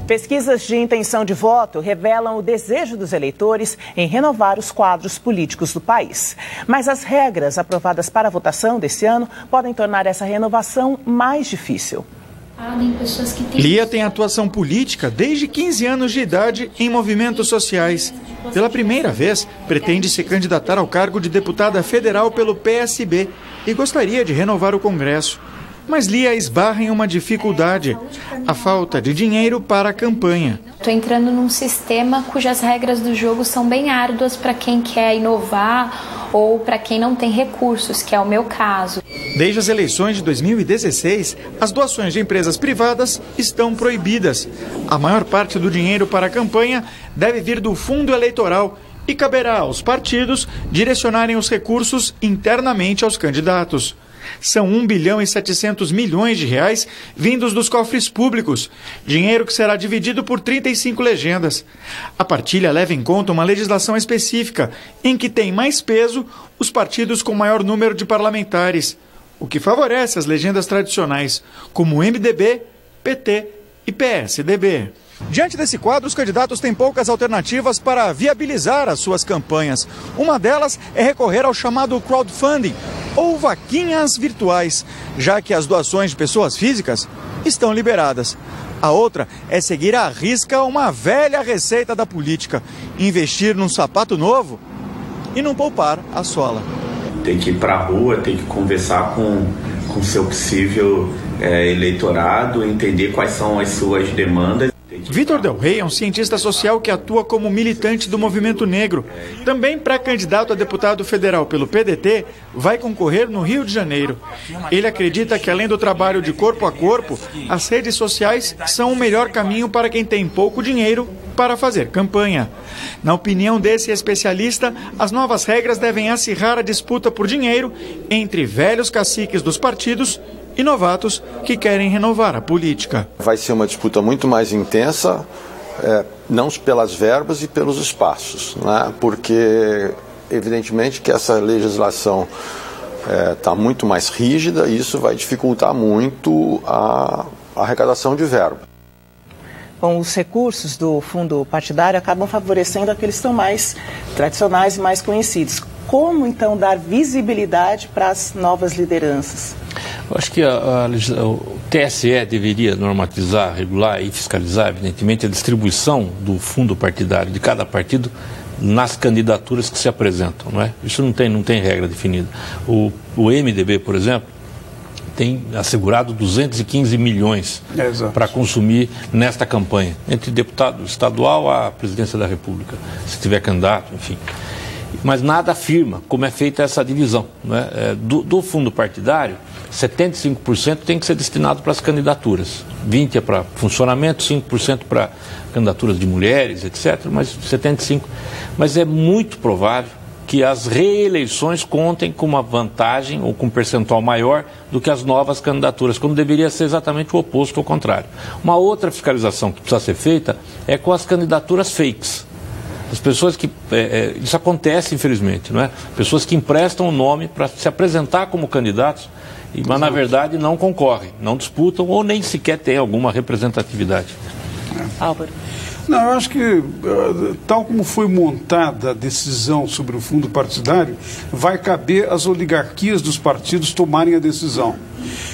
Pesquisas de intenção de voto revelam o desejo dos eleitores em renovar os quadros políticos do país. Mas as regras aprovadas para a votação desse ano podem tornar essa renovação mais difícil. Lia tem atuação política desde 15 anos de idade em movimentos sociais. Pela primeira vez, pretende se candidatar ao cargo de deputada federal pelo PSB e gostaria de renovar o Congresso. Mas Lia esbarra em uma dificuldade: a falta de dinheiro para a campanha. Estou entrando num sistema cujas regras do jogo são bem árduas para quem quer inovar ou para quem não tem recursos, que é o meu caso. Desde as eleições de 2016, as doações de empresas privadas estão proibidas. A maior parte do dinheiro para a campanha deve vir do fundo eleitoral e caberá aos partidos direcionarem os recursos internamente aos candidatos. São 1 bilhão e 700 milhões de reais vindos dos cofres públicos, dinheiro que será dividido por 35 legendas. A partilha leva em conta uma legislação específica, em que tem mais peso os partidos com maior número de parlamentares, o que favorece as legendas tradicionais, como o MDB, PT e PSDB. Diante desse quadro, os candidatos têm poucas alternativas para viabilizar as suas campanhas. Uma delas é recorrer ao chamado crowdfunding, ou vaquinhas virtuais, já que as doações de pessoas físicas estão liberadas. A outra é seguir à risca uma velha receita da política: investir num sapato novo e não poupar a sola. Tem que ir para a rua, tem que conversar com seu possível eleitorado, entender quais são as suas demandas. Vitor Del Rey é um cientista social que atua como militante do movimento negro. Também pré-candidato a deputado federal pelo PDT, vai concorrer no Rio de Janeiro. Ele acredita que, além do trabalho de corpo a corpo, as redes sociais são o melhor caminho para quem tem pouco dinheiro para fazer campanha. Na opinião desse especialista, as novas regras devem acirrar a disputa por dinheiro entre velhos caciques dos partidos e novatos que querem renovar a política. Vai ser uma disputa muito mais intensa, não pelas verbas e pelos espaços, né? Porque evidentemente que essa legislação está muito mais rígida e isso vai dificultar muito a arrecadação de verba. Bom, os recursos do fundo partidário acabam favorecendo aqueles que são mais tradicionais e mais conhecidos. Como, então, dar visibilidade para as novas lideranças? Eu acho que o TSE deveria normatizar, regular e fiscalizar, evidentemente, a distribuição do fundo partidário de cada partido nas candidaturas que se apresentam, não é? Isso não tem regra definida. O MDB, por exemplo, tem assegurado 215 milhões para consumir nesta campanha, entre deputado estadual à presidência da República, se tiver candidato, enfim. Mas nada afirma como é feita essa divisão, né? Do fundo partidário, 75% tem que ser destinado para as candidaturas, 20% é para funcionamento, 5% para candidaturas de mulheres, etc., mas 75%. Mas é muito provável que as reeleições contem com uma vantagem ou com um percentual maior do que as novas candidaturas, quando deveria ser exatamente o oposto, ao contrário. Uma outra fiscalização que precisa ser feita é com as candidaturas fakes. As pessoas que... isso acontece, infelizmente, não é? Pessoas que emprestam o nome para se apresentar como candidatos, mas na verdade não concorrem, não disputam ou nem sequer têm alguma representatividade. Álvaro. Não, eu acho que, tal como foi montada a decisão sobre o fundo partidário, vai caber às oligarquias dos partidos tomarem a decisão.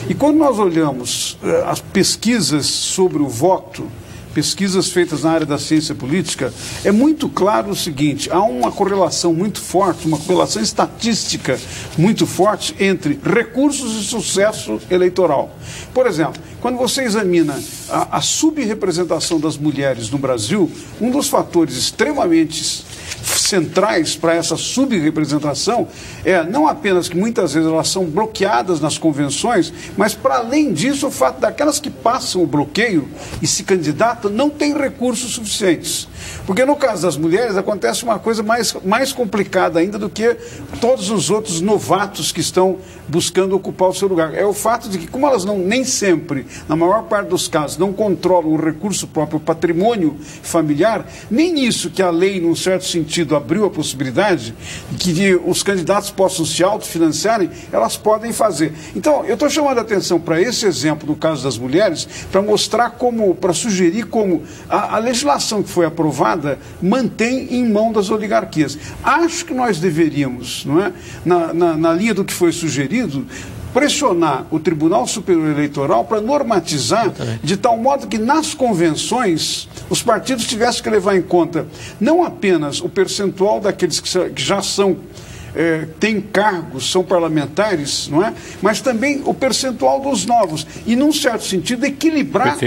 E quando nós olhamos as pesquisas sobre o voto, pesquisas feitas na área da ciência política, é muito claro o seguinte: há uma correlação muito forte, uma correlação estatística muito forte entre recursos e sucesso eleitoral. Por exemplo, quando você examina a subrepresentação das mulheres no Brasil, um dos fatores extremamente centrais para essa subrepresentação é não apenas que muitas vezes elas são bloqueadas nas convenções, mas para além disso o fato daquelas que passam o bloqueio e se candidatam não têm recursos suficientes. Porque no caso das mulheres acontece uma coisa mais complicada ainda do que todos os outros novatos que estão buscando ocupar o seu lugar. É o fato de que, como elas nem sempre, na maior parte dos casos, não controlam o recurso próprio, o patrimônio familiar, nem isso que a lei, num certo sentido, abriu a possibilidade de que os candidatos possam se autofinanciarem, elas podem fazer. Então, eu estou chamando a atenção para esse exemplo do caso das mulheres, para mostrar como, para sugerir como a legislação que foi aprovada mantém em mão das oligarquias. Acho que nós deveríamos, não é, na linha do que foi sugerido, pressionar o Tribunal Superior Eleitoral para normatizar de tal modo que nas convenções os partidos tivessem que levar em conta não apenas o percentual daqueles que já são têm cargos, são parlamentares, não é? Mas também o percentual dos novos. E, num certo sentido, equilibrar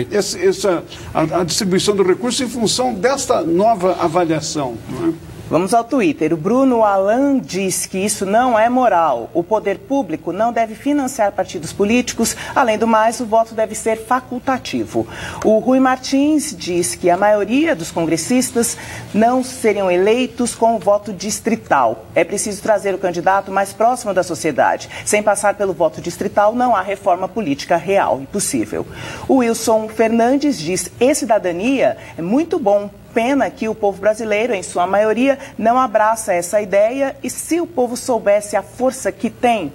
a distribuição do recurso em função desta nova avaliação, não é? Vamos ao Twitter. O Bruno Alan diz que isso não é moral. O poder público não deve financiar partidos políticos. Além do mais, o voto deve ser facultativo. O Rui Martins diz que a maioria dos congressistas não seriam eleitos com o voto distrital. É preciso trazer o candidato mais próximo da sociedade. Sem passar pelo voto distrital, não há reforma política real e possível. O Wilson Fernandes diz: e-cidadania é muito bom. Pena que o povo brasileiro, em sua maioria, não abraça essa ideia, e se o povo soubesse a força que tem